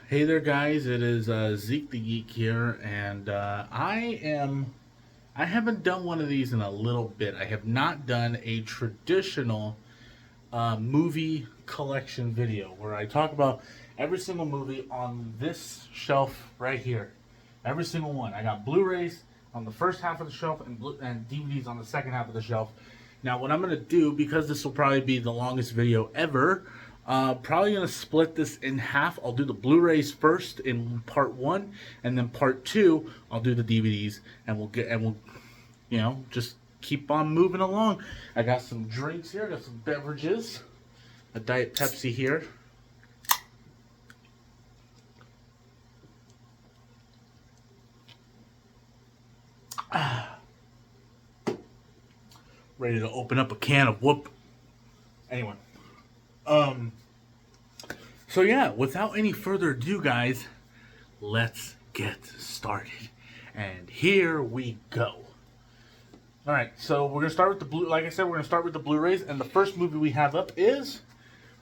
Hey there, guys. It is Zeke the Geek here, and I haven't done one of these in a little bit. I have not done a traditional movie collection video where I talk about every single movie on this shelf right here. Every single one. I got Blu-rays on the first half of the shelf and DVDs on the second half of the shelf. Now, what I'm going to do, because this will probably be the longest video ever, probably going to split this in half. I'll do the Blu-rays first in part one, and then part two, I'll do the DVDs, and we'll just keep on moving along. I got some drinks here. I got some beverages. A Diet Pepsi here. Ready to open up a can of whoop. Anyway. So yeah, without any further ado, guys, let's get started. And here we go. Alright, so we're gonna start with like I said, we're gonna start with the Blu-rays, and the first movie we have up is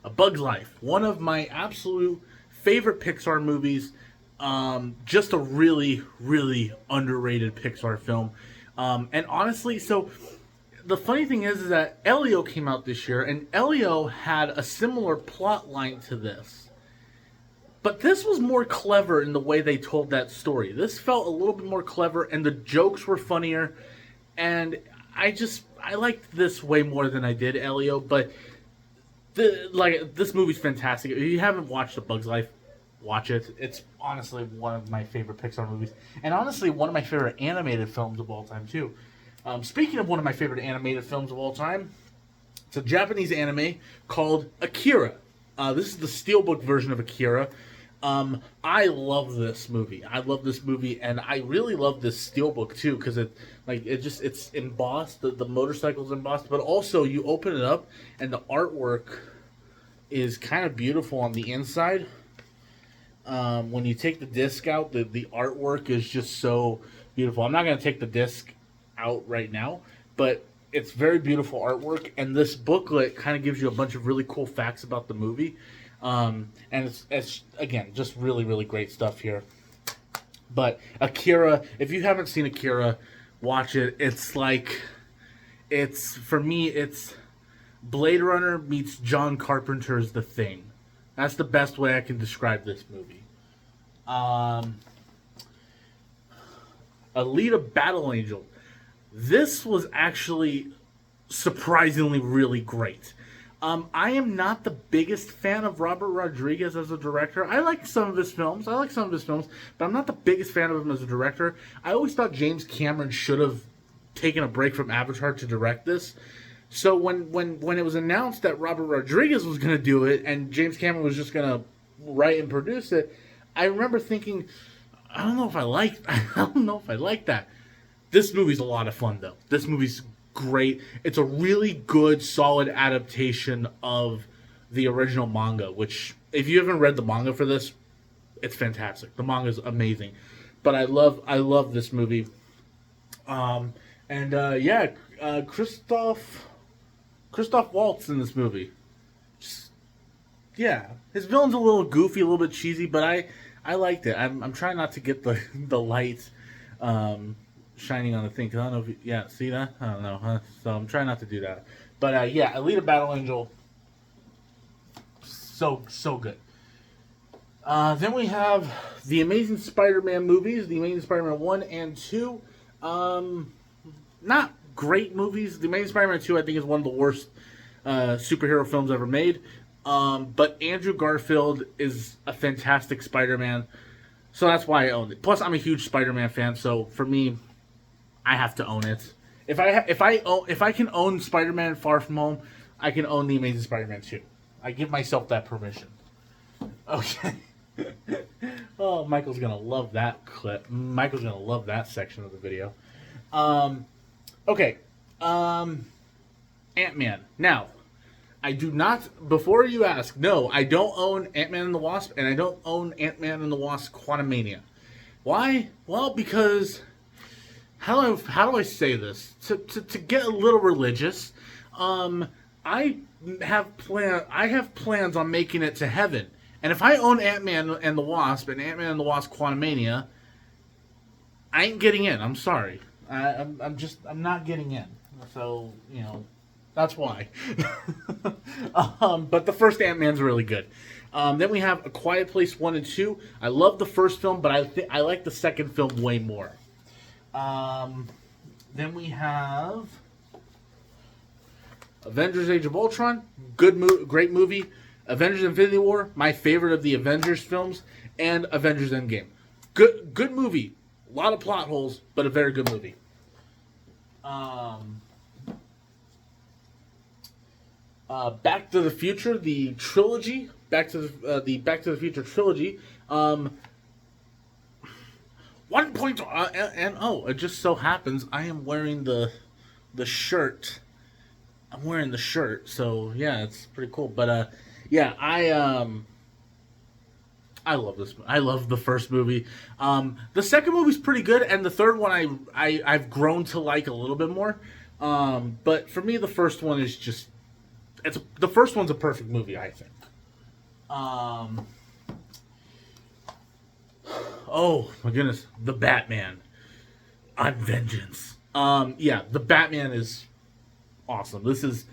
A Bug's Life. One of my absolute favorite Pixar movies. Just a really, really underrated Pixar film. And honestly, so the funny thing is that Elio came out this year, and Elio had a similar plot line to this. But this was more clever in the way they told that story. This felt a little bit more clever, and the jokes were funnier. And I liked this way more than I did Elio. But this movie's fantastic. If you haven't watched A Bug's Life, watch it. It's honestly one of my favorite Pixar movies, and honestly one of my favorite animated films of all time too. Speaking of one of my favorite animated films of all time, it's a Japanese anime called Akira. This is the steelbook version of Akira. I love this movie. And I really love this steelbook too, because it's embossed. The motorcycle's embossed, but also you open it up and the artwork is kind of beautiful on the inside. When you take the disc out, the artwork is just so beautiful. I'm not going to take the disc out right now, but it's very beautiful artwork, and this booklet kind of gives you a bunch of really cool facts about the movie. And it's again just really, really great stuff here. But Akira, if you haven't seen Akira, watch it. For me, it's Blade Runner meets John Carpenter's The Thing. That's the best way I can describe this movie. Alita Battle Angel. This was actually surprisingly really great. I am not the biggest fan of Robert Rodriguez as a director. I like some of his films, but I'm not the biggest fan of him as a director. I always thought James Cameron should have taken a break from Avatar to direct this. So when it was announced that Robert Rodriguez was going to do it and James Cameron was just going to write and produce it, I remember thinking, I don't know if I like that. This movie's a lot of fun, though. This movie's great. It's a really good, solid adaptation of the original manga, which, if you haven't read the manga for this, it's fantastic. The manga's amazing. But I love this movie. Christoph Waltz in this movie. His villain's a little goofy, a little bit cheesy, but I liked it. I'm trying not to get the light shining on the thing, because I don't know if see that? I don't know, huh? So I'm trying not to do that. But Alita Battle Angel, so good. Then we have the Amazing Spider-Man movies, the Amazing Spider-Man 1 and 2. Not great movies. The Amazing Spider-Man 2, I think, is one of the worst superhero films ever made. But Andrew Garfield is a fantastic Spider-Man, so that's why I own it. Plus, I'm a huge Spider-Man fan, so for me, I have to own it. If I can own Spider-Man Far From Home, I can own the Amazing Spider-Man 2. I give myself that permission. Okay. Oh, Michael's gonna love that clip. Michael's gonna love that section of the video. Okay. Ant-Man. Now, I do not, before you ask, no, I don't own Ant-Man and the Wasp, and I don't own Ant-Man and the Wasp Quantumania. Why? Well, because, how do I say this? To get a little religious, I have plans on making it to heaven And if I own Ant-Man and the Wasp and Ant-Man and the Wasp Quantumania, I ain't getting in. I'm sorry. I'm not getting in. So, that's why. But the first Ant-Man's really good. Then we have A Quiet Place 1 and 2. I love the first film, but I like the second film way more. Then we have Avengers Age of Ultron. Great movie. Avengers Infinity War, my favorite of the Avengers films. And Avengers Endgame. Good movie. A lot of plot holes, but a very good movie. Back to the Future, the trilogy. Back to the Future trilogy. 1 point. It just so happens I am wearing the shirt. I'm wearing the shirt, so yeah, it's pretty cool. But yeah, I love this. I love the first movie. The second movie's pretty good, and the third one I've grown to like a little bit more. But for me, the first one is just the first one's a perfect movie, I think. Oh my goodness, The Batman on Vengeance. Yeah, The Batman is awesome. This is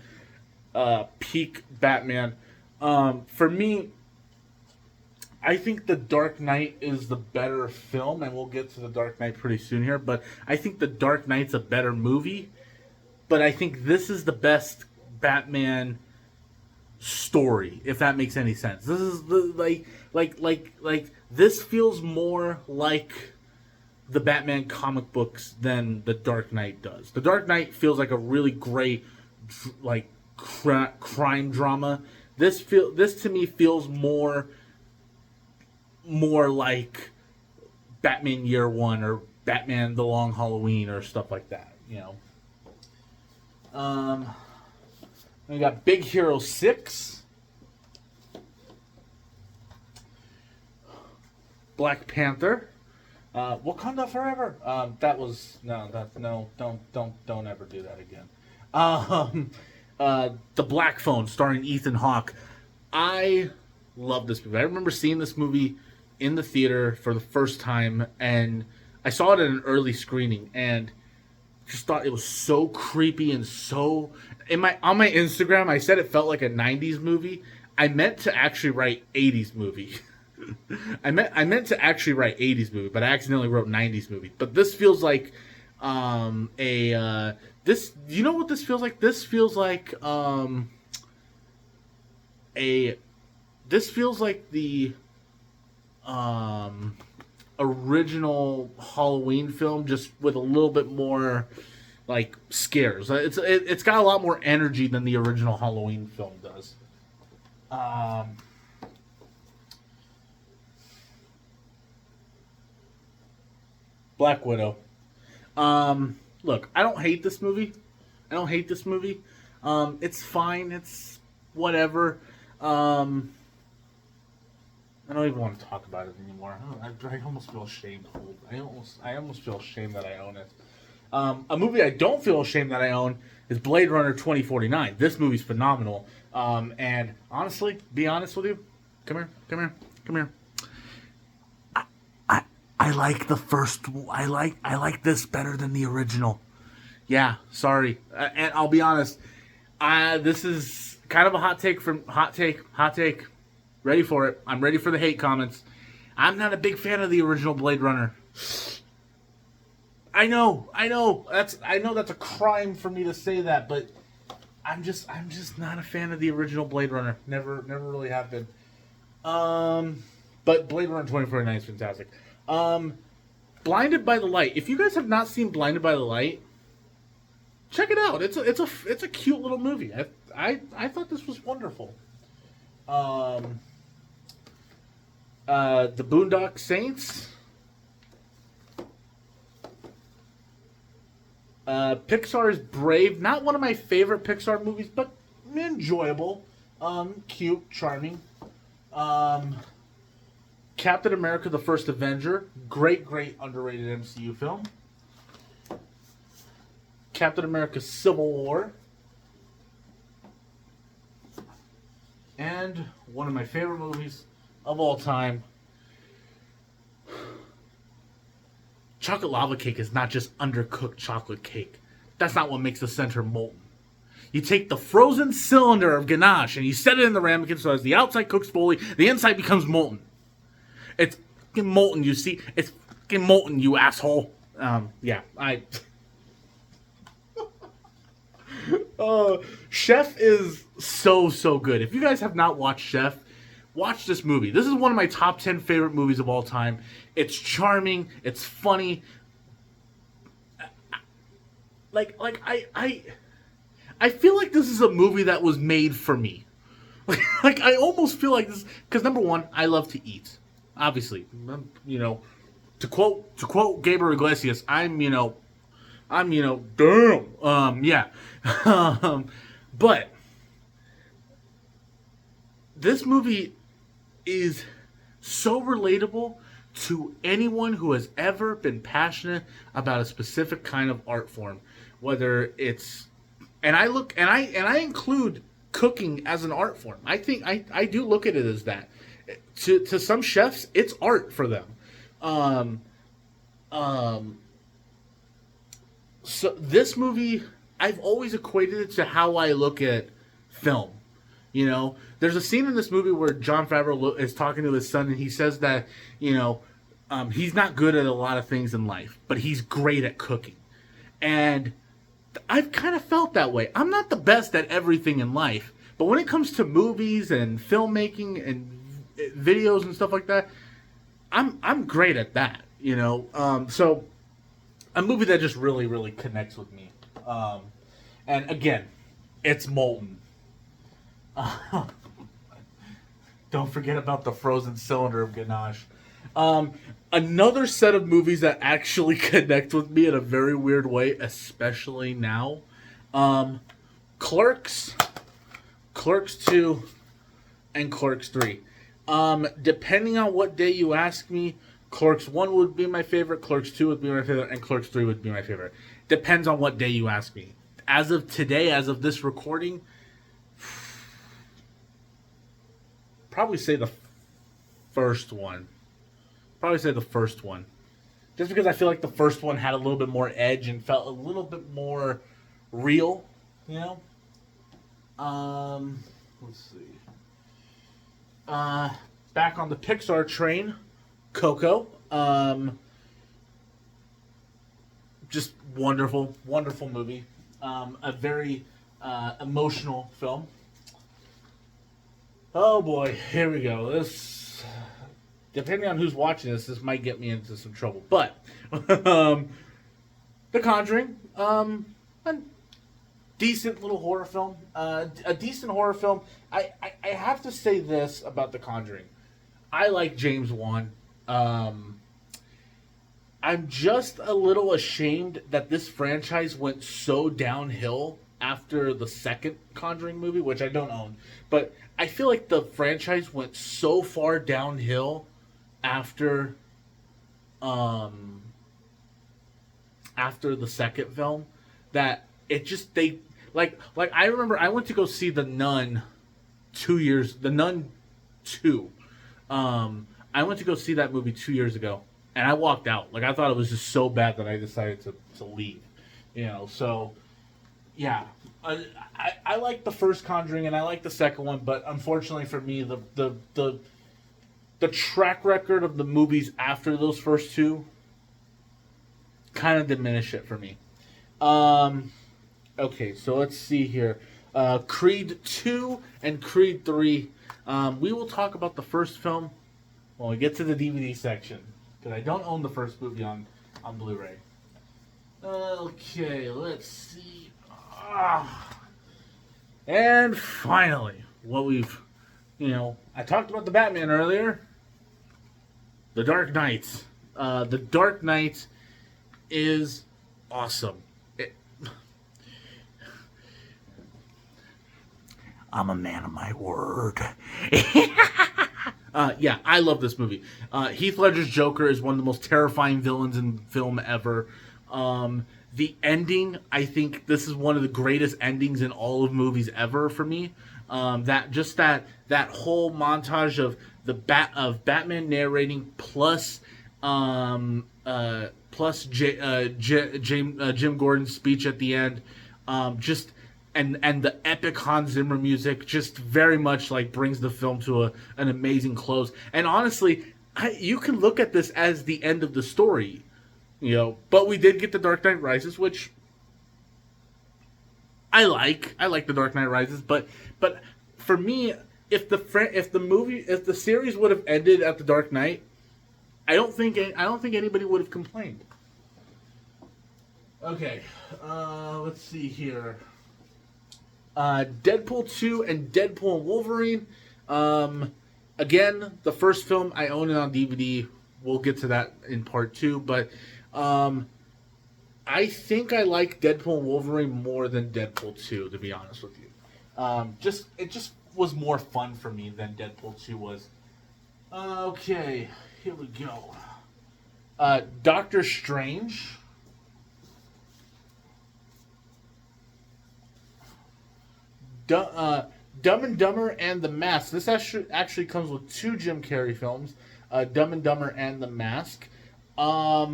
peak Batman. For me, I think The Dark Knight is the better film, and we'll get to The Dark Knight pretty soon here, but I think The Dark Knight's a better movie, but I think this is the best Batman story, if that makes any sense. This is this feels more like the Batman comic books than The Dark Knight does. The Dark Knight feels like a really great crime drama. This to me feels more like Batman Year One or Batman The Long Halloween or stuff like that. We got Big Hero 6, Black Panther, Wakanda Forever. Don't ever do that again. The Black Phone, starring Ethan Hawke. I love this movie. I remember seeing this movie in the theater for the first time, and I saw it at an early screening, and just thought it was so creepy and so. On my Instagram, I said it felt like a '90s movie. I meant to actually write '80s movie. I meant to actually write '80s movie, but I accidentally wrote '90s movie. But this feels like this. You know what this feels like? This feels like This feels like the original Halloween film, just with a little bit more like scares. It's got a lot more energy than the original Halloween film does. Black Widow. Look, I don't hate this movie. It's fine. It's whatever. I don't even want to talk about it anymore. I almost feel ashamed. I almost feel ashamed that I own it. A movie I don't feel ashamed that I own is Blade Runner 2049. This movie's phenomenal. And honestly, be honest with you, come here. I like the first. I like this better than the original. Yeah, sorry. And I'll be honest. This is kind of a hot take. Ready for it. I'm ready for the hate comments. I'm not a big fan of the original Blade Runner. I know. I know that's a crime for me to say that, but I'm just not a fan of the original Blade Runner. Never really have been. But Blade Runner 2049 is fantastic. Blinded by the Light. If you guys have not seen Blinded by the Light, check it out. It's a cute little movie. I thought this was wonderful. The Boondock Saints. Pixar's Brave. Not one of my favorite Pixar movies, but enjoyable. Cute, charming. Captain America: The First Avenger. Great underrated MCU film. Captain America: Civil War. And one of my favorite movies, of all time, chocolate lava cake is not just undercooked chocolate cake. That's not what makes the center molten. You take the frozen cylinder of ganache and you set it in the ramekin so as the outside cooks fully, the inside becomes molten. It's fucking molten, you see? It's fucking molten, you asshole. Chef is so good. If you guys have not watched Chef, watch this movie. This is one of my top 10 favorite movies of all time. It's charming. It's funny. I feel like this is a movie that was made for me. I almost feel like this because number one, I love to eat. Obviously, to quote Gabriel Iglesias, I'm damn. Yeah. But this movie is so relatable to anyone who has ever been passionate about a specific kind of art form, whether it's I include cooking as an art form. I think I do look at it as that. To some chefs, it's art for them. So this movie, I've always equated it to how I look at film. There's a scene in this movie where Jon Favreau is talking to his son, and he says that he's not good at a lot of things in life, but he's great at cooking. And I've kind of felt that way. I'm not the best at everything in life, but when it comes to movies and filmmaking and videos and stuff like that, I'm great at that. So a movie that just really connects with me. And again, it's molten. Don't forget about the frozen cylinder of ganache. Another set of movies that actually connect with me in a very weird way, especially now. Clerks 2, and Clerks 3. Depending on what day you ask me, Clerks 1 would be my favorite, Clerks 2 would be my favorite, and Clerks 3 would be my favorite. Depends on what day you ask me. As of today, as of this recording, probably say the first one. Just because I feel like the first one had a little bit more edge and felt a little bit more real, Let's see. Back on the Pixar train, Coco. Just wonderful movie. A very emotional film. Oh boy, here we go. This, depending on who's watching this might get me into some trouble. But The Conjuring, a decent little horror film. A decent horror film. I have to say this about The Conjuring. I like James Wan. I'm just a little ashamed that this franchise went so downhill after the second Conjuring movie, which I don't own. But I feel like the franchise went so far downhill after the second film that it just I remember I went to go see The Nun 2. I went to go see that movie 2 years ago, and I walked out. I thought it was just so bad that I decided to leave. So yeah, I like the first Conjuring and I like the second one, but unfortunately for me, the track record of the movies after those first two kind of diminish it for me. Okay, so let's see here. Creed 2 and Creed 3. We will talk about the first film when we get to the DVD section, because I don't own the first movie on Blu-ray. Okay, let's see. And finally, what we've, I talked about the Batman earlier. The Dark Knight. The Dark Knight is awesome. I'm a man of my word. Yeah, I love this movie. Heath Ledger's Joker is one of the most terrifying villains in film ever. The ending, I think this is one of the greatest endings in all of movies ever for me. That whole montage of Batman narrating plus Jim Gordon's speech at the end, just and the epic Hans Zimmer music just very much like brings the film to an amazing close. And honestly, you can look at this as the end of the story, you know. But we did get the Dark Knight Rises, which I like. I like the Dark Knight Rises, but for me, if the series would have ended at the Dark Knight, I don't think anybody would have complained. Okay, let's see here. Deadpool 2 and Deadpool and Wolverine. Again, the first film I own it on DVD. We'll get to that in part 2, but I think I like Deadpool and Wolverine more than Deadpool 2, to be honest with you. It just was more fun for me than Deadpool 2 was. Okay, here we go. Doctor Strange. Dumb and Dumber and The Mask. This actually comes with 2 Jim Carrey films, Dumb and Dumber and The Mask. I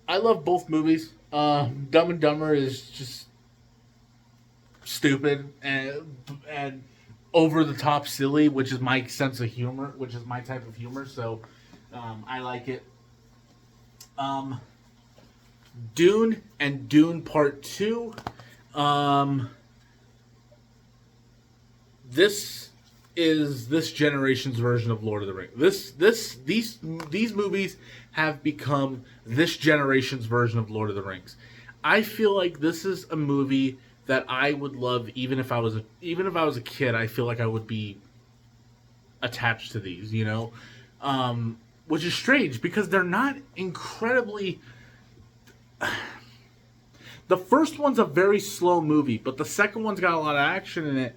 love both movies. Dumb and Dumber is just stupid and over the top silly, which is my sense of humor, which is my type of humor. So I like it. Dune and Dune Part 2. This is this generation's version of Lord of the Rings. These movies have become this generation's version of Lord of the Rings. I feel like this is a movie that I would love even if I was a kid. I feel like I would be attached to these, you know, which is strange because they're not incredibly. The first one's a very slow movie, but the second one's got a lot of action in it.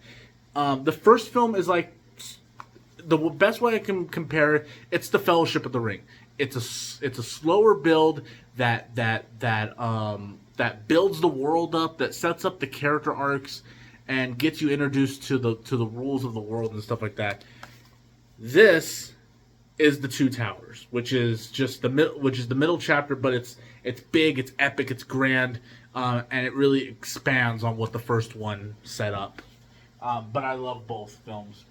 The first film is like the best way I can compare it. It's the Fellowship of the Ring. It's a slower build that builds the world up, that sets up the character arcs, and gets you introduced to the rules of the world and stuff like that. This is the Two Towers, which is just the middle chapter, but it's big, it's epic, it's grand, and it really expands on what the first one set up. But I love both films.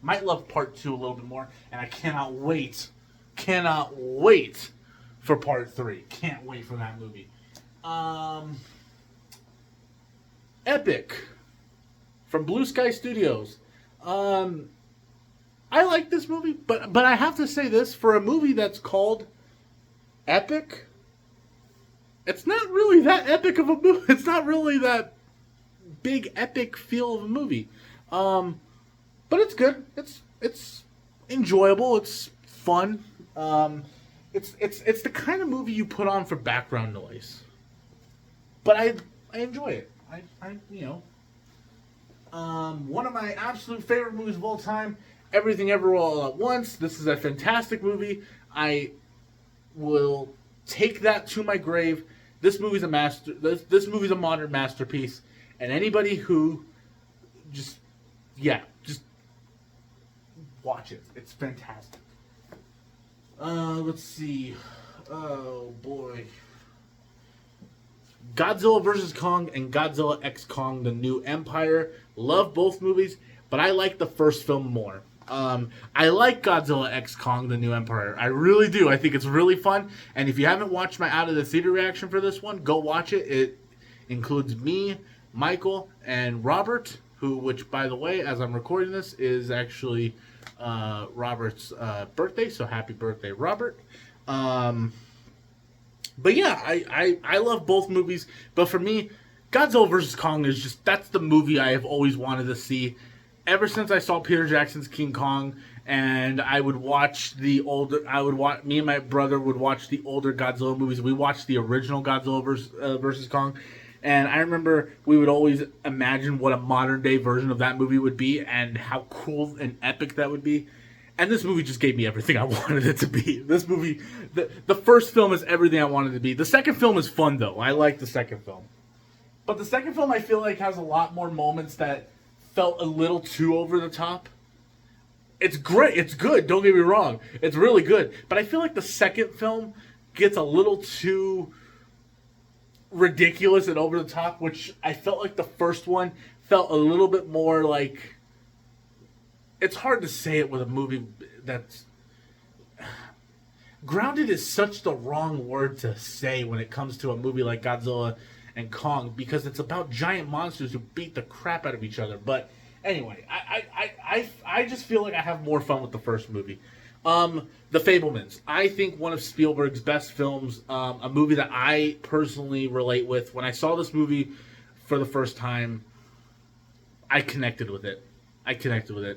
Might love part 2 a little bit more, and I cannot wait for part 3. Can't wait for that movie. Epic from Blue Sky Studios. I like this movie, but I have to say this, for a movie that's called Epic, it's not really that epic of a movie. It's not really that big epic feel of a movie. But it's good. It's enjoyable. It's fun. It's the kind of movie you put on for background noise. But I enjoy it. I one of my absolute favorite movies of all time, Everything Everywhere All at Once. This is a fantastic movie. I will take that to my grave. This movie's a This movie's a modern masterpiece, and anybody who just watch it. It's fantastic. Let's see. Oh boy. Godzilla vs. Kong and Godzilla X Kong: The New Empire. Love both movies, but I like the first film more. I like Godzilla X Kong: The New Empire. I really do. I think it's really fun. And if you haven't watched my Out of the Theater reaction for this one, go watch it. It includes me, Michael, and Robert, which, by the way, as I'm recording this, is actually Robert's birthday. So happy birthday, Robert. But yeah, I love both movies. But for me, Godzilla vs. Kong that's the movie I have always wanted to see. Ever since I saw Peter Jackson's King Kong, and me and my brother would watch the older Godzilla movies. We watched the original Godzilla versus Kong, and I remember we would always imagine what a modern day version of that movie would be and how cool and epic that would be. And this movie just gave me everything I wanted it to be. This movie, the first film is everything I wanted it to be. The second film is fun, though. I like the second film. But the second film, I feel like, has a lot more moments that felt a little too over the top. it's great. It's good. Don't get me wrong. It's really good. But I feel like the second film gets a little too ridiculous and over the top, which I felt like the first one felt a little bit more like. It's hard to say it with a movie that's. Grounded is such the wrong word to say when it comes to a movie like Godzilla and Kong, because it's about giant monsters who beat the crap out of each other. But anyway, I just feel like I have more fun with the first movie. The Fabelmans. I think one of Spielberg's best films, a movie that I personally relate with. When I saw this movie for the first time, I connected with it.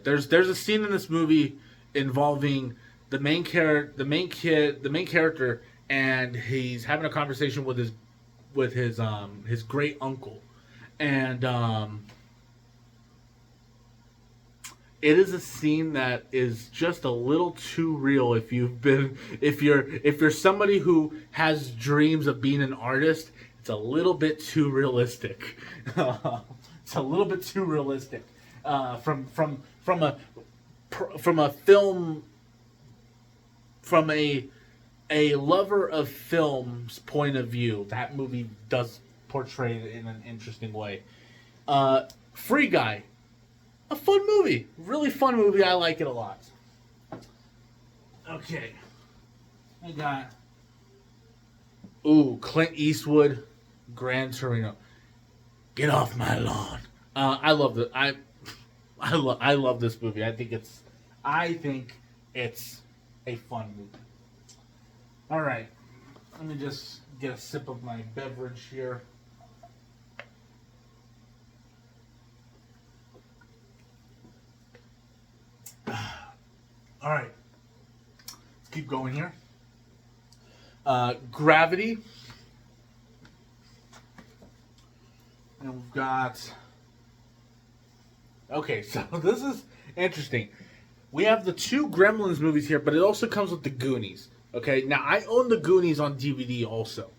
There's a scene in this movie involving the main character, and he's having a conversation with his great uncle, and it is a scene that is just a little too real if you're somebody who has dreams of being an artist. It's a little bit too realistic. It's a little bit too realistic from a film. From a lover of film's point of view, that movie does portray it in an interesting way. Free Guy, a fun movie, really fun movie. I like it a lot. Okay, I got Clint Eastwood, Gran Torino. Get off my lawn. I love it. I love this movie. I think it's a fun movie. All right, let me just get a sip of my beverage here. All right, let's keep going here. Gravity. And we've got. Okay, so this is interesting. We have the two Gremlins movies here, but it also comes with the Goonies. Okay, now I own the Goonies on DVD also.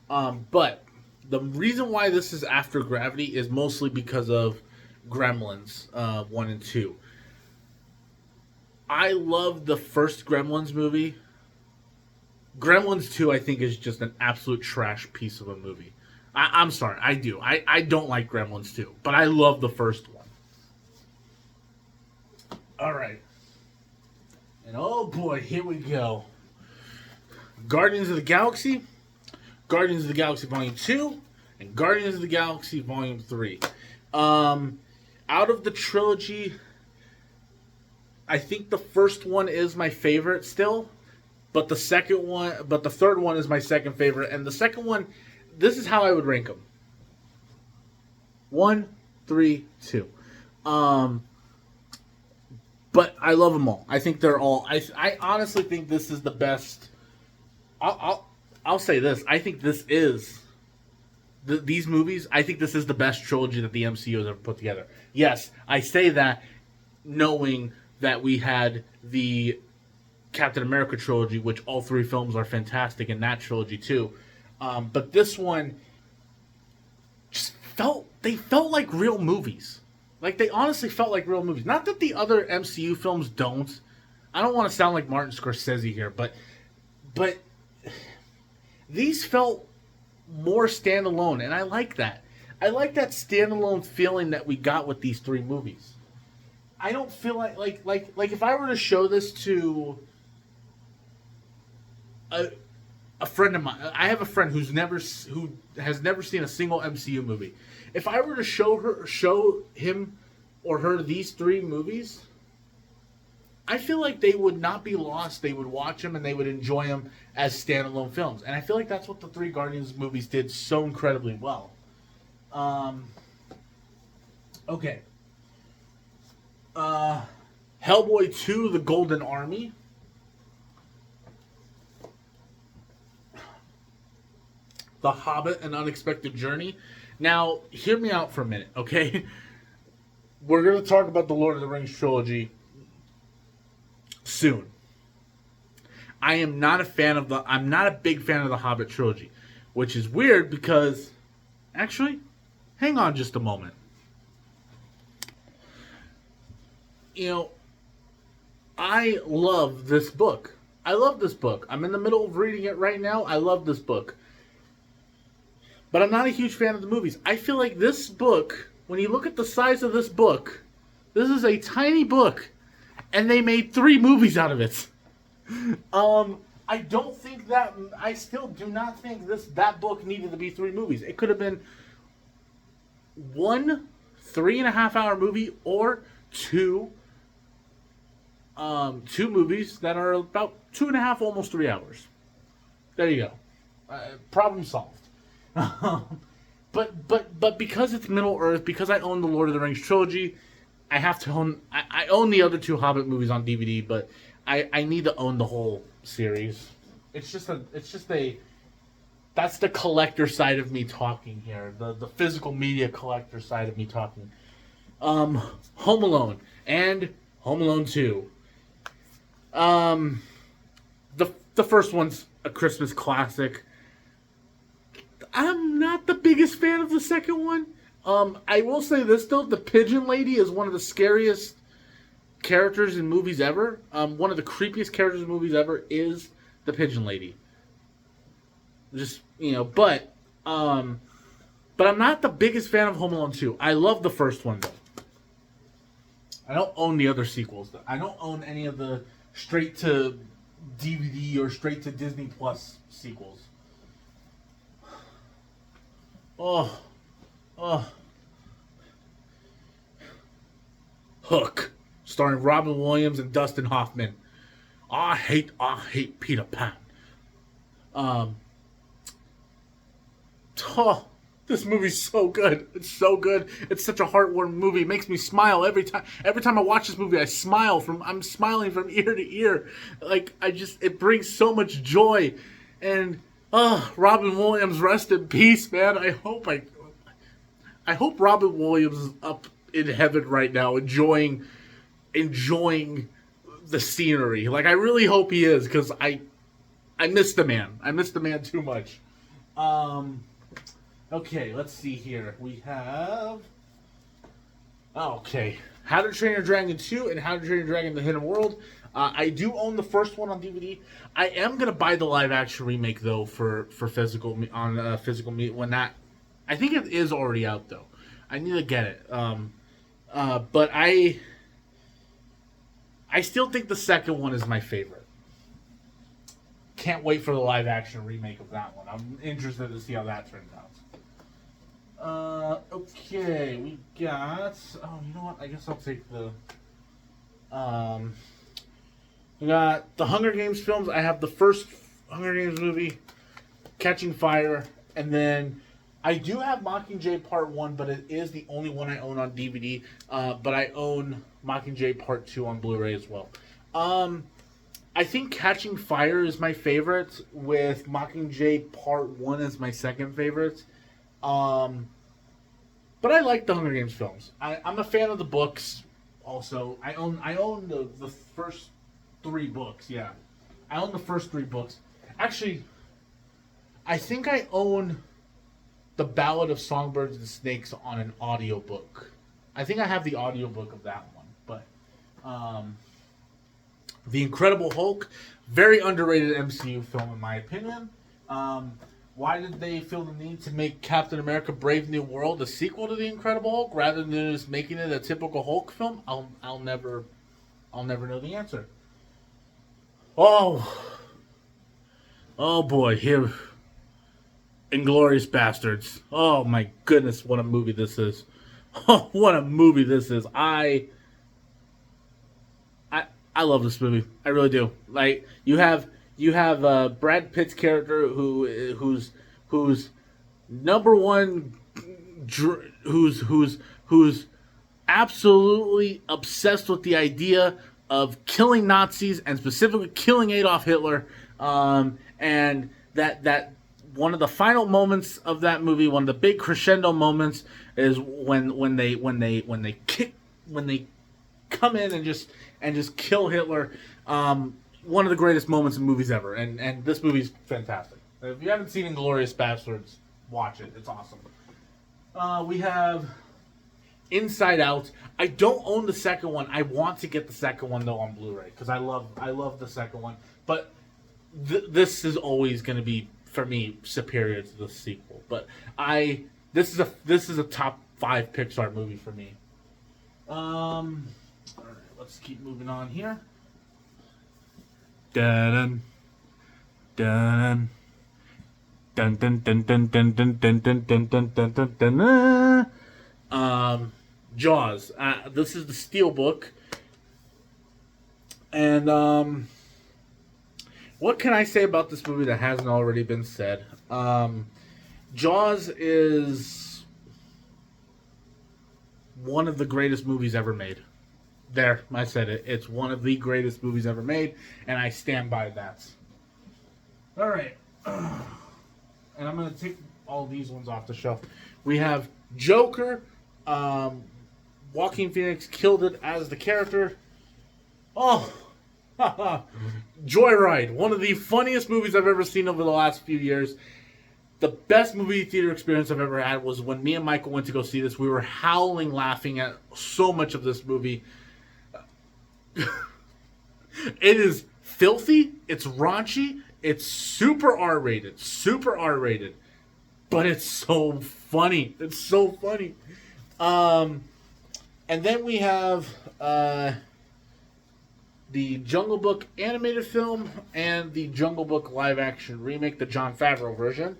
But the reason why this is after Gravity is mostly because of Gremlins 1 and 2. I love the first Gremlins movie. Gremlins 2, I think, is just an absolute trash piece of a movie. I'm sorry, I do. I don't like Gremlins 2, but I love the first one. All right. And oh boy, here we go. Guardians of the Galaxy, Guardians of the Galaxy Volume 2, and Guardians of the Galaxy Volume 3. Out of the trilogy, I think the first one is my favorite still, but the third one is my second favorite, and the second one, this is how I would rank them. 1, 3, 2. But I love them all. I think they're all. I honestly think this is the best. I'll say this. I think this is these movies. I think this is the best trilogy that the MCU has ever put together. Yes, I say that knowing that we had the Captain America trilogy, which all three films are fantastic in that trilogy too. But this one just felt like real movies. Like, they honestly felt like real movies. Not that the other MCU films don't. I don't want to sound like Martin Scorsese here, but these felt more standalone, and I like that. I like that standalone feeling that we got with these three movies. I don't feel like if I were to show this to a friend of mine. I have a friend who has never seen a single MCU movie. If I were to show him or her these three movies, I feel like they would not be lost. They would watch them and they would enjoy them as standalone films. And I feel like that's what the three Guardians movies did so incredibly well. Okay. Hellboy 2, The Golden Army. The Hobbit, An Unexpected Journey. Now, hear me out for a minute, okay? We're going to talk about the Lord of the Rings trilogy soon. I'm not a big fan of the Hobbit trilogy, which is weird because, actually, hang on just a moment. You know, I love this book. I love this book. I'm in the middle of reading it right now. I love this book. But I'm not a huge fan of the movies. I feel like this book, when you look at the size of this book, this is a tiny book, and they made 3 movies out of it. I don't think that. I still do not think that book needed to be 3 movies. It could have been 1 3.5-hour movie or 2 movies that are about 2.5, almost 3 hours. There you go. Problem solved. But because it's Middle Earth, because I own the Lord of the Rings trilogy, I have to own. I own the other 2 Hobbit movies on DVD, but I need to own the whole series. It's just a. That's the collector side of me talking here. The physical media collector side of me talking. Home Alone and Home Alone 2. The first one's a Christmas classic. I'm not the biggest fan of the second one. I will say this though, the Pigeon Lady is one of the scariest characters in movies ever. One of the creepiest characters in movies ever is the Pigeon Lady. Just, but I'm not the biggest fan of Home Alone 2. I love the first one though. I don't own the other sequels though. I don't own any of the straight to DVD or straight to Disney Plus sequels. Oh. Hook, starring Robin Williams and Dustin Hoffman. I hate Peter Pan. This movie's so good. It's so good. It's such a heartwarming movie. It makes me smile every time. Every time I watch this movie, I'm smiling from ear to ear. It brings so much joy. And Robin Williams, rest in peace, man. I hope Robin Williams is up in heaven right now, enjoying the scenery. I really hope he is, because I miss the man. I miss the man too much. Okay, let's see here. We have... Okay. How to Train Your Dragon 2 and How to Train Your Dragon The Hidden World. I do own the first one on DVD. I am going to buy the live-action remake, though, for physical media when that... I think it is already out, though. I need to get it. But I still think the second one is my favorite. Can't wait for the live-action remake of that one. I'm interested to see how that turns out. Okay, we got... Oh, you know what? I guess I'll take the... We got the Hunger Games films. I have the first Hunger Games movie, Catching Fire, and then I do have Mockingjay Part 1, but it is the only one I own on DVD. But I own Mockingjay Part 2 on Blu-ray as well. I think Catching Fire is my favorite, with Mockingjay Part 1 as my second favorite. But I like the Hunger Games films. I'm a fan of the books also. I own the first 3 books, yeah. I own the first 3 books. Actually, I think I own The Ballad of Songbirds and Snakes on an audiobook. I think I have the audiobook of that one. But The Incredible Hulk, very underrated MCU film in my opinion. Why did they feel the need to make Captain America Brave New World a sequel to The Incredible Hulk rather than just making it a typical Hulk film? I'll never know the answer. Oh boy, here, Inglourious Bastards. Oh my goodness, what a movie this is. Oh, what a movie this is. I love this movie. I really do. Like, you have Brad Pitt's character who's number one, who's absolutely obsessed with the idea of killing Nazis and specifically killing Adolf Hitler, and that one of the final moments of that movie, one of the big crescendo moments, is when they come in and just kill Hitler. One of the greatest moments in movies ever, and this movie's fantastic. If you haven't seen Inglourious Bastards, watch it. It's awesome. We have Inside Out. I don't own the second one. I want to get the second one though on Blu-ray because I love the second one. But this is always going to be for me superior to the sequel. But this is a top 5 Pixar movie for me. All right, let's keep moving on here. Dun dun dun dun dun dun dun dun dun dun dun dun dun dun dun. Jaws. This is the Steelbook, and what can I say about this movie that hasn't already been said? Jaws is one of the greatest movies ever made. There, I said it. It's one of the greatest movies ever made, and I stand by that. All right. And I'm going to take all these ones off the shelf. We have Joker. Joaquin Phoenix killed it as the character. Oh, Joyride. One of the funniest movies I've ever seen over the last few years. The best movie theater experience I've ever had was when me and Michael went to go see this. We were howling laughing at so much of this movie. It is filthy. It's raunchy. It's super R-rated. Super R-rated. But it's so funny. It's so funny. And then we have the Jungle Book animated film and the Jungle Book live action remake, the Jon Favreau version.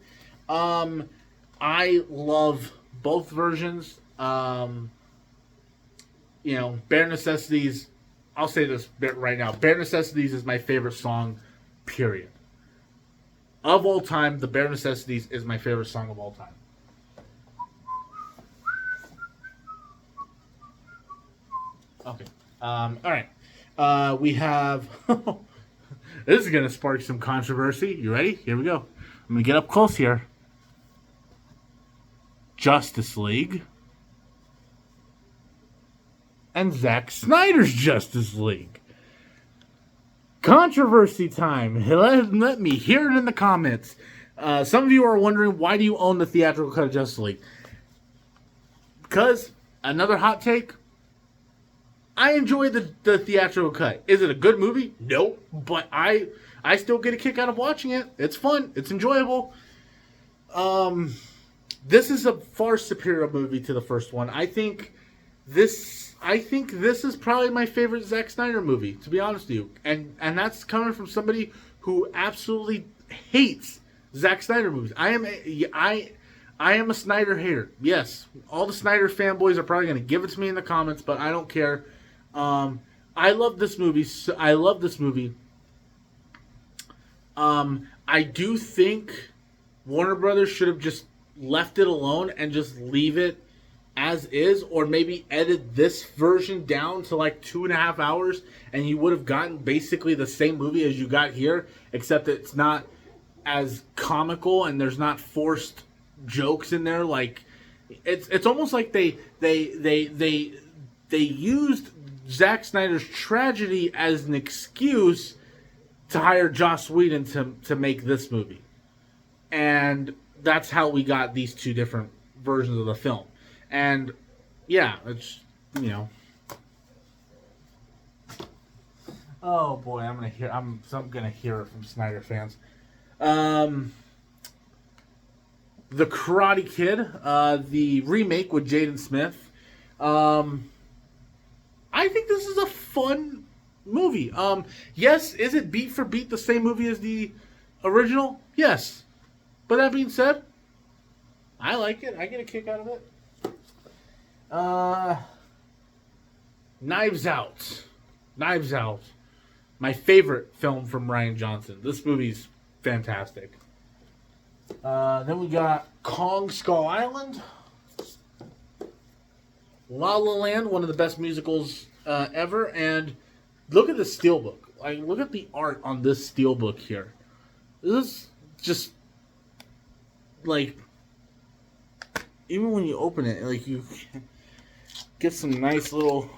I love both versions. Bare Necessities. I'll say this bit right now. Bare Necessities is my favorite song, period. Of all time, the Bare Necessities is my favorite song of all time. Okay. All right. We have... This is going to spark some controversy. You ready? Here we go. I'm going to get up close here. Justice League. And Zack Snyder's Justice League. Controversy time. Let me hear it in the comments. Some of you are wondering, why do you own the theatrical cut of Justice League? Because, another hot take, I enjoy the theatrical cut. Is it a good movie? No. But I still get a kick out of watching it. It's fun. It's enjoyable. This is a far superior movie to the first one. I think this is probably my favorite Zack Snyder movie, to be honest with you. And that's coming from somebody who absolutely hates Zack Snyder movies. I am a Snyder hater. Yes, all the Snyder fanboys are probably going to give it to me in the comments, but I don't care. I love this movie. I do think Warner Brothers should have just left it alone and just leave it as is, or maybe edit this version down to like 2.5 hours, and you would have gotten basically the same movie as you got here, except it's not as comical and there's not forced jokes in there. Like it's almost like they used Zack Snyder's tragedy as an excuse to hire Joss Whedon to make this movie, and that's how we got these two different versions of the film. And yeah, it's, oh boy, I'm gonna hear it from Snyder fans. The Karate Kid, the remake with Jaden Smith. I think this is a fun movie. Yes, is it beat for beat the same movie as the original? Yes. But that being said, I like it. I get a kick out of it. Knives Out. Knives Out. My favorite film from Rian Johnson. This movie's fantastic. Then we got Kong Skull Island. La La Land, one of the best musicals ever. And look at the steelbook. Like, look at the art on this steelbook here. This is just, like, even when you open it, like, you get some nice little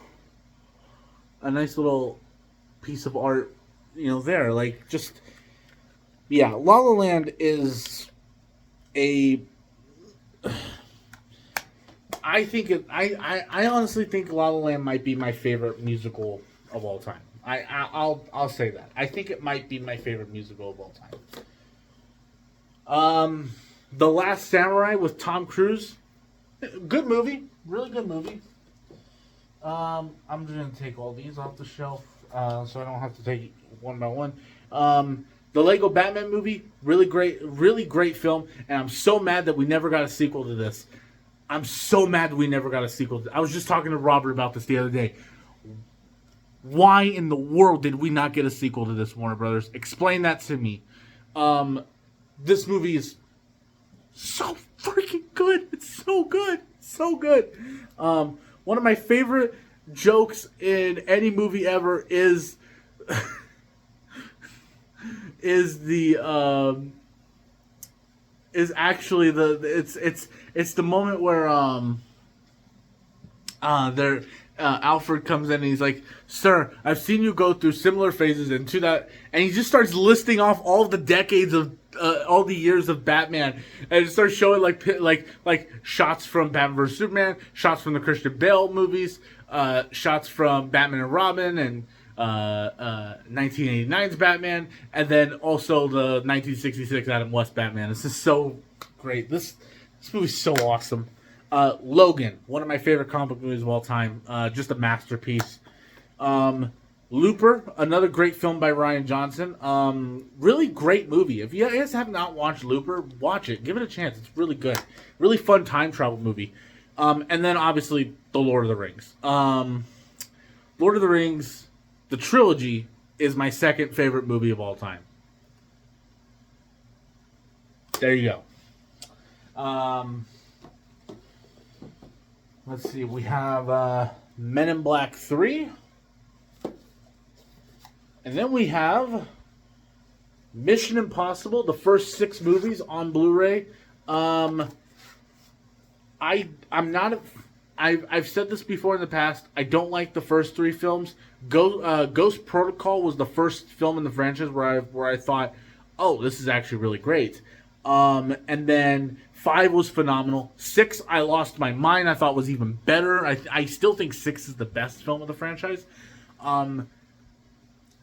piece of art, there. Like, just, yeah, La La Land is I I think it. I honestly think La La Land might be my favorite musical of all time. I'll say that. I think it might be my favorite musical of all time. The Last Samurai with Tom Cruise. Good movie. Really good movie. I'm just gonna take all these off the shelf, so I don't have to take one by one. The Lego Batman movie, really great film, and I'm so mad that we never got a sequel to this. I'm so mad that we never got a sequel. I was just talking to Robert about this the other day. Why in the world did we not get a sequel to this, Warner Brothers? Explain that to me. This movie is so freaking good. It's so good. So good. One of my favorite jokes in any movie ever is actually it's the moment where Alfred comes in and he's like, "Sir, I've seen you go through similar phases into that," and he just starts listing off all the decades of all the years of Batman, and it starts showing like shots from Batman vs Superman, shots from the Christian Bale movies, shots from Batman and Robin, and 1989's Batman, and then also the 1966 Adam West Batman. This is so great. This movie's so awesome. Logan, one of my favorite comic book movies of all time. Just a masterpiece. Looper, another great film by Rian Johnson. Really great movie. If you guys have not watched Looper, watch it. Give it a chance. It's really good. Really fun time travel movie. And then obviously The Lord of the Rings. Lord of the Rings, the trilogy, is my second favorite movie of all time. There you go. Let's see. We have Men in Black 3. And then we have Mission Impossible, the first 6 movies on Blu-ray. I'm not. I've said this before in the past. I don't like the first 3 films. Ghost Protocol was the first film in the franchise where I thought, oh, this is actually really great. And then 5 was phenomenal. 6, I lost my mind. I thought was even better. I still think 6 is the best film of the franchise.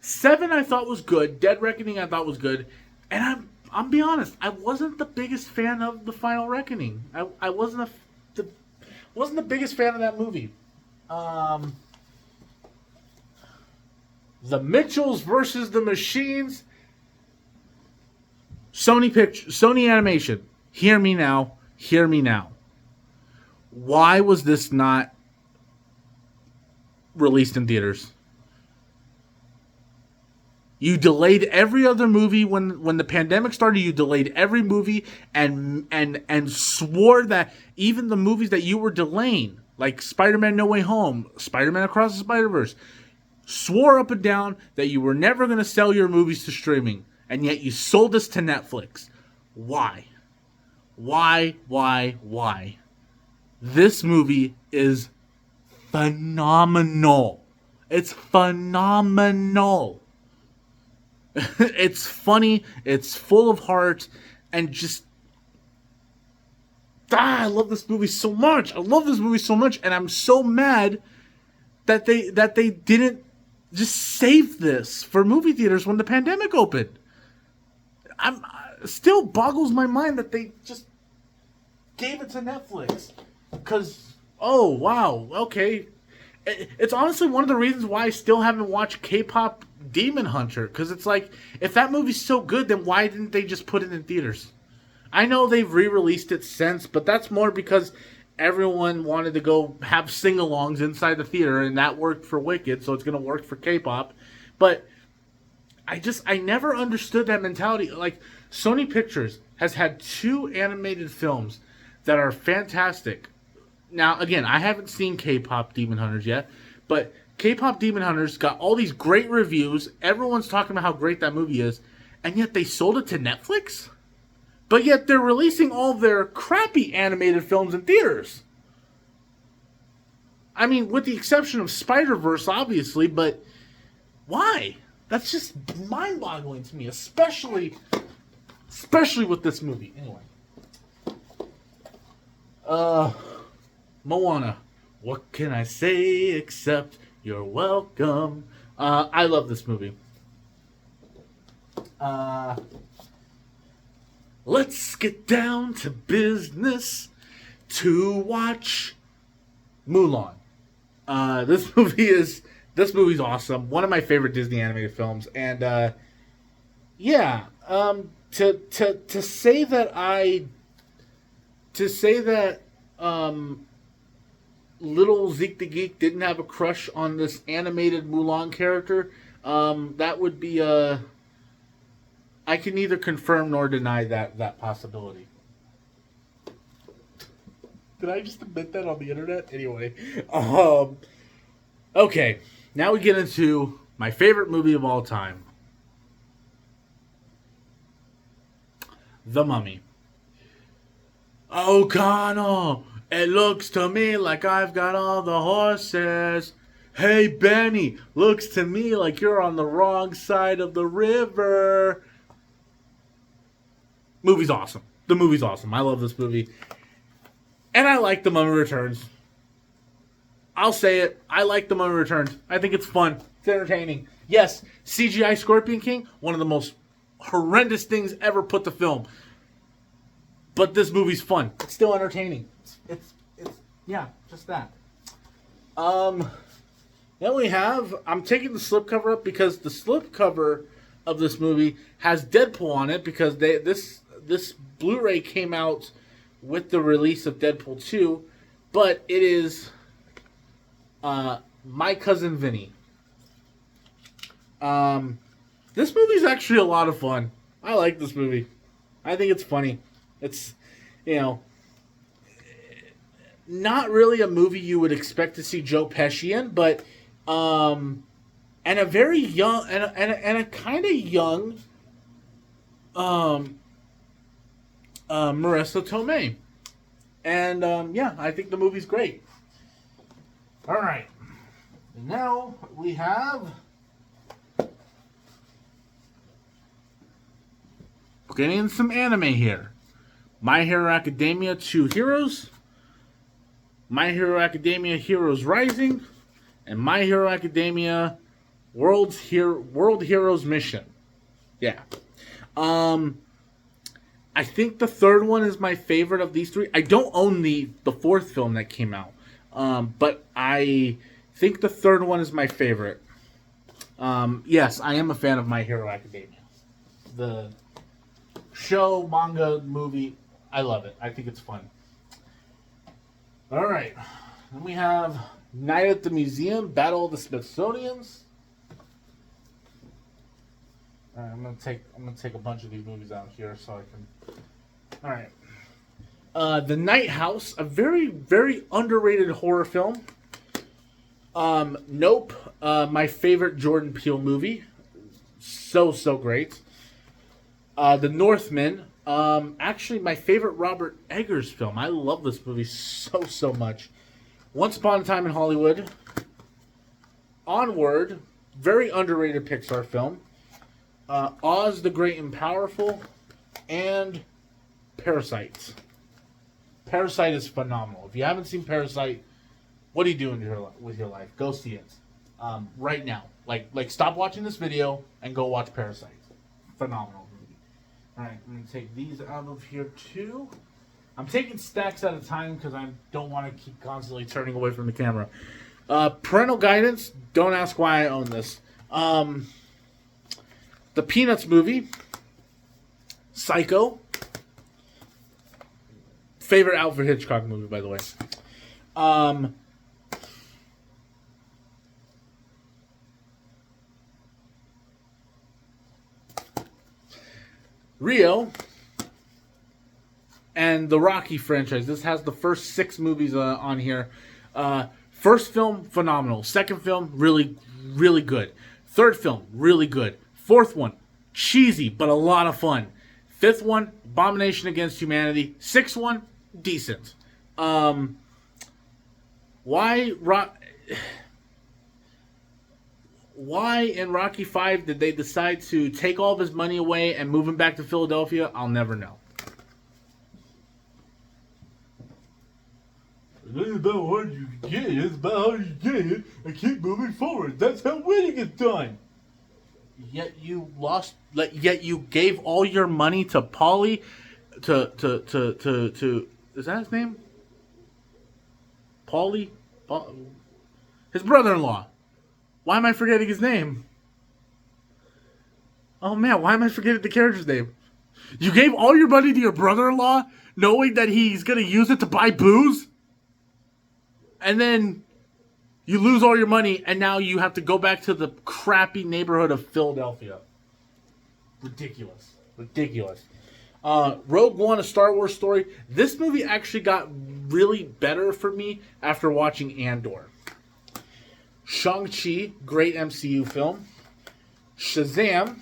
7 I thought was good. Dead Reckoning I thought was good. And I'm be honest, I wasn't the biggest fan of The Final Reckoning. I wasn't the biggest fan of that movie. The Mitchells versus the Machines. Sony Animation. Hear me now. Hear me now. Why was this not released in theaters? You delayed every other movie when the pandemic started. You delayed every movie and swore that even the movies that you were delaying, like Spider-Man No Way Home, Spider-Man Across the Spider-Verse, swore up and down that you were never going to sell your movies to streaming, and yet you sold this to Netflix. Why? Why? This movie is phenomenal. It's phenomenal. It's funny, it's full of heart, and just I love this movie so much. And I'm so mad that they didn't just save this for movie theaters when the pandemic opened. Still boggles my mind that they just gave it to Netflix. Because, oh wow, okay. It's honestly one of the reasons why I still haven't watched K-pop Demon Hunter, because it's like, if that movie's so good, then why didn't they just put it in theaters? I know they've re-released it since, but that's more because everyone wanted to go have sing-alongs inside the theater, and that worked for Wicked, so it's going to work for K-pop. But I never understood that mentality. Like, Sony Pictures has had 2 animated films that are fantastic. Now, again, I haven't seen K-pop Demon Hunters yet, but K-pop Demon Hunters got all these great reviews. Everyone's talking about how great that movie is, and yet they sold it to Netflix? But yet they're releasing all their crappy animated films in theaters. I mean, with the exception of Spider-Verse, obviously, but why? That's just mind-boggling to me, especially with this movie. Anyway. Moana. What can I say except you're welcome? I love this movie. Let's get down to business to watch Mulan. This movie's awesome. One of my favorite Disney animated films, and yeah, to say that little Zeke the Geek didn't have a crush on this animated Mulan character, that would be I can neither confirm nor deny that possibility. Did I just admit that on the internet? Anyway, okay, now we get into my favorite movie of all time, The Mummy. Oh, Connell, it looks to me like I've got all the horses. Hey, Benny, looks to me like you're on the wrong side of the river. Movie's awesome. The movie's awesome. I love this movie. And I like The Mummy Returns. I'll say it. I like The Mummy Returns. I think it's fun. It's entertaining. Yes, CGI Scorpion King, one of the most horrendous things ever put to film. But this movie's fun. It's still entertaining. It's yeah, just that. Then we have, I'm taking the slipcover up because the slipcover of this movie has Deadpool on it because this Blu-ray came out with the release of Deadpool 2, but it is My Cousin Vinny. This movie's actually a lot of fun. I like this movie. I think it's funny. It's, not really a movie you would expect to see Joe Pesci in, but and a very young and a kind of young Marissa Tomei. And yeah, I think the movie's great. All right. And now we have getting in some anime here. My Hero Academia 2 Heroes, My Hero Academia Heroes Rising, and My Hero Academia World Heroes Mission. Yeah. I think the third one is my favorite of these three. I don't own the fourth film that came out, but I think the third one is my favorite. Yes, I am a fan of My Hero Academia. The show, manga, movie, I love it. I think it's fun. All right. Then we have Night at the Museum, Battle of the Smithsonians. All right, I'm gonna take a bunch of these movies out here so I can. All right. The Night House, a very, very underrated horror film. Nope, my favorite Jordan Peele movie. So great. The Northman, actually my favorite Robert Eggers film. I love this movie so much. Once Upon a Time in Hollywood. Onward, very underrated Pixar film. Oz the Great and Powerful, and Parasite. Parasite is phenomenal. If you haven't seen Parasite, what are you doing with your life? Go see it right now. Like stop watching this video and go watch Parasite. Phenomenal movie. All right, I'm gonna take these out of here too. I'm taking stacks at a time because I don't want to keep constantly turning away from the camera. Parental guidance. Don't ask why I own this. The Peanuts movie. Psycho. Favorite Alfred Hitchcock movie, by the way. Rio. And the Rocky franchise. This has the first 6 movies on here. First film, phenomenal. Second film, really, really good. Third film, really good. Fourth one, cheesy, but a lot of fun. Fifth one, Abomination Against Humanity. Sixth one, decent. Why in Rocky 5 did they decide to take all of his money away and move him back to Philadelphia? I'll never know. It ain't about how hard you get it, it's about how you get it and keep moving forward. That's how winning is done. Yet you lost. Yet you gave all your money to Paulie, to is that his name? Paulie, his brother-in-law. Why am I forgetting his name? Oh man, why am I forgetting the character's name? You gave all your money to your brother-in-law, knowing that he's gonna use it to buy booze, and then you lose all your money, and now you have to go back to the crappy neighborhood of Philadelphia. Ridiculous. Rogue One, A Star Wars Story. This movie actually got really better for me after watching Andor. Shang-Chi, great MCU film. Shazam.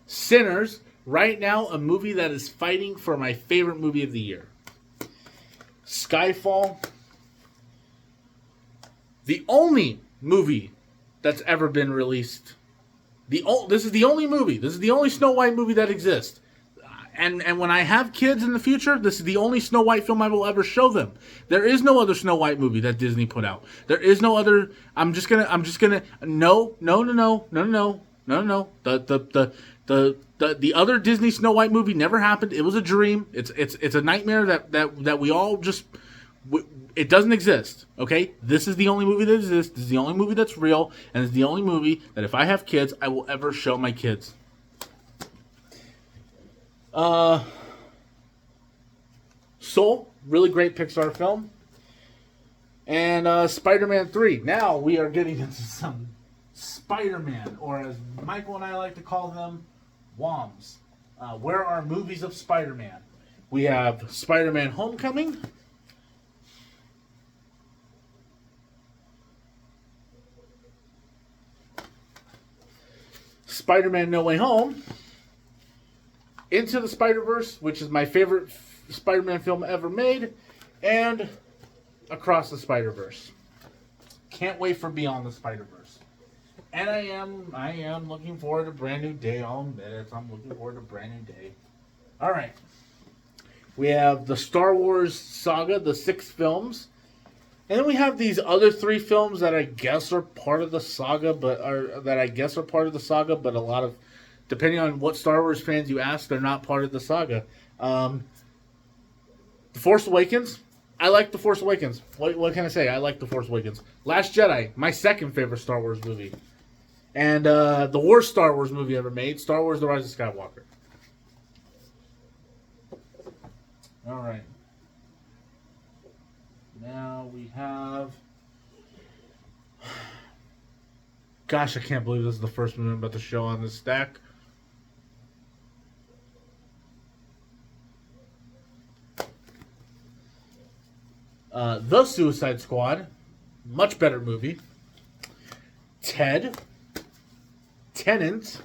Sinners, right now a movie that is fighting for my favorite movie of the year. Skyfall. The only movie that's ever been released. This is the only movie. This is the only Snow White movie that exists. And when I have kids in the future, this is the only Snow White film I will ever show them. There is no other Snow White movie that Disney put out. There is no other. No. The other Disney Snow White movie never happened. It was a dream. It's a nightmare that we all just. It doesn't exist, okay? This is the only movie that exists. This is the only movie that's real, and it's the only movie that if I have kids, I will ever show my kids. Soul, really great Pixar film. And Spider-Man 3. Now we are getting into some Spider-Man, or as Michael and I like to call them, WOMs. Where are movies of Spider-Man? We have Spider-Man Homecoming. Spider-Man No Way Home, Into the Spider-Verse, which is my favorite Spider-Man film ever made, and Across the Spider-Verse. Can't wait for Beyond the Spider-Verse. And I am looking forward to Brand New Day. I'll admit it. I'm looking forward to Brand New Day. All right. We have the Star Wars saga, the 6 films. And then we have these other 3 films that I guess are part of the saga, but a lot of, depending on what Star Wars fans you ask, they're not part of the saga. The Force Awakens. I like The Force Awakens. What can I say? I like The Force Awakens. Last Jedi, my second favorite Star Wars movie. And the worst Star Wars movie ever made, Star Wars The Rise of Skywalker. All right. Now we have... Gosh, I can't believe this is the first movie I'm about to show on this stack. The Suicide Squad. Much better movie. Ted. Tenet.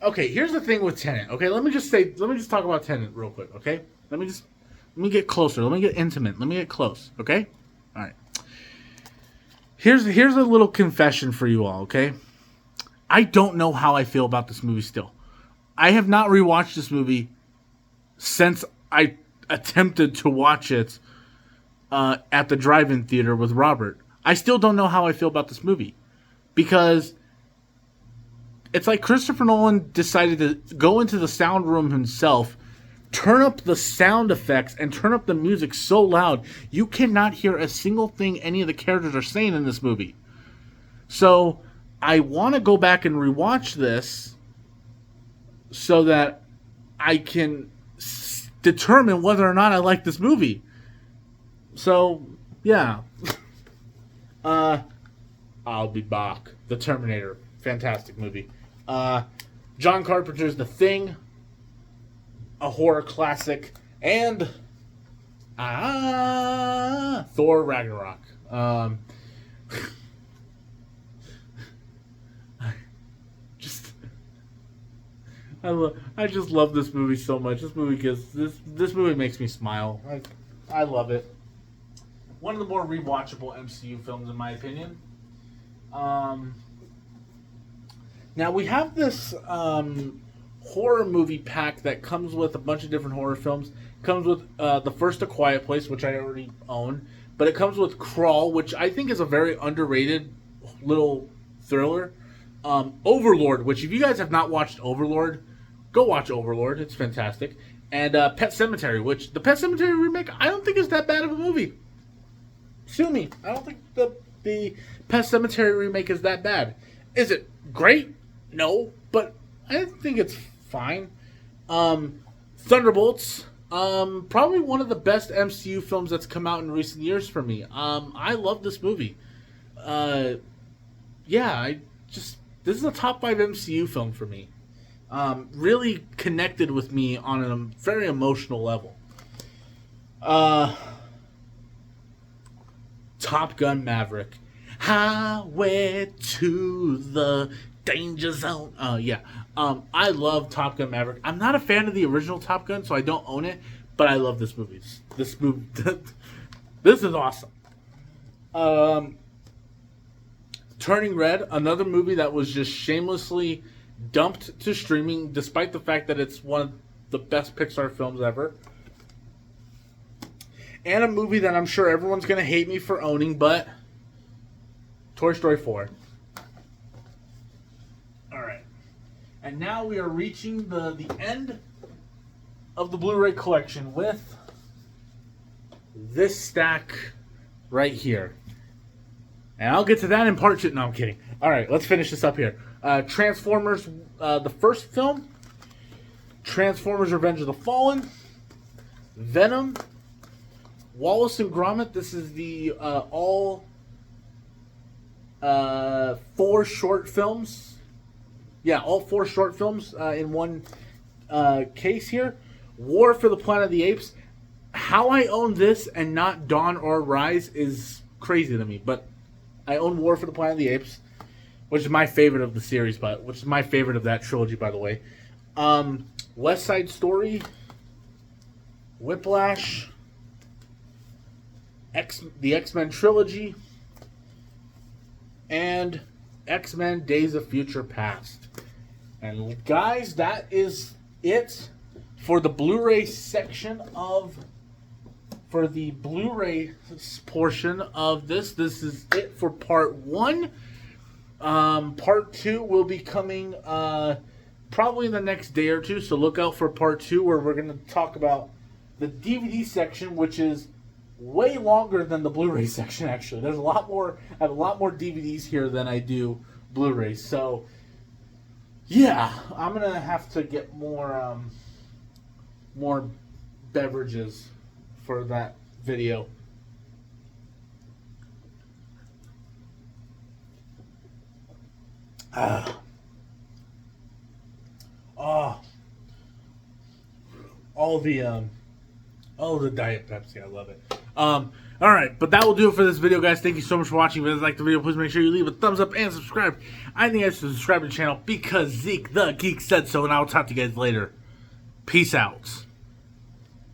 Okay, here's the thing with Tenet. Okay, let me just talk about Tenet real quick, okay? Let me get closer. Let me get intimate. Let me get close, okay? All right. Here's a little confession for you all, okay? I don't know how I feel about this movie still. I have not rewatched this movie since I attempted to watch it at the drive-in theater with Robert. I still don't know how I feel about this movie. Because it's like Christopher Nolan decided to go into the sound room himself, turn up the sound effects, and turn up the music so loud you cannot hear a single thing any of the characters are saying in this movie. So I want to go back and rewatch this so that I can determine whether or not I like this movie. So, yeah. I'll be back. The Terminator. Fantastic movie. John Carpenter's The Thing. A horror classic. And Thor Ragnarok. I just love this movie so much. This movie makes me smile. I love it. One of the more rewatchable MCU films, in my opinion. Now we have this horror movie pack that comes with a bunch of different horror films. Comes with the first A Quiet Place, which I already own, but it comes with Crawl, which I think is a very underrated little thriller. Overlord, which if you guys have not watched Overlord, go watch Overlord. It's fantastic. And Pet Sematary, which the Pet Sematary remake, I don't think is that bad of a movie. Sue me. I don't think the Pet Sematary remake is that bad. Is it great? No, but I think it's fine. Thunderbolts, probably one of the best MCU films that's come out in recent years for me. I love this movie. This is a top 5 MCU film for me. Really connected with me on a very emotional level. Top Gun Maverick. Highway to the danger zone. I love Top Gun Maverick. I'm not a fan of the original Top Gun, so I don't own it, but I love this movie. This movie, this is awesome. Turning Red, another movie that was just shamelessly dumped to streaming, despite the fact that it's one of the best Pixar films ever. And a movie that I'm sure everyone's going to hate me for owning, but Toy Story 4. Alright. And now we are reaching the end of the Blu-ray collection with this stack right here. And I'll get to that in part 2. No, I'm kidding. Alright, let's finish this up here. Transformers, the first film. Transformers Revenge of the Fallen. Venom. Wallace and Gromit. This is the all 4 short films. Yeah, all 4 short films in one case here. War for the Planet of the Apes. How I own this and not Dawn or Rise is crazy to me, but I own War for the Planet of the Apes, which is my favorite of the series, which is my favorite of that trilogy, by the way. West Side Story, Whiplash, the X-Men trilogy, and X-Men Days of Future Past. And guys, that is it for the Blu-ray section for the Blu-ray portion of this. This is it for part 1. Part 2 will be coming probably in the next day or two, so look out for part 2, where we're going to talk about the DVD section, which is way longer than the Blu-ray section. Actually, there's a lot more. I have a lot more DVDs here than I do Blu-rays. So yeah, I'm gonna have to get more beverages for that video. All the Diet Pepsi, I love it. Alright, but that will do it for this video, guys. Thank you so much for watching. If you guys like the video, please make sure you leave a thumbs up and subscribe. I think you guys should subscribe to the channel because Zeke the Geek said so, and I will talk to you guys later. Peace out.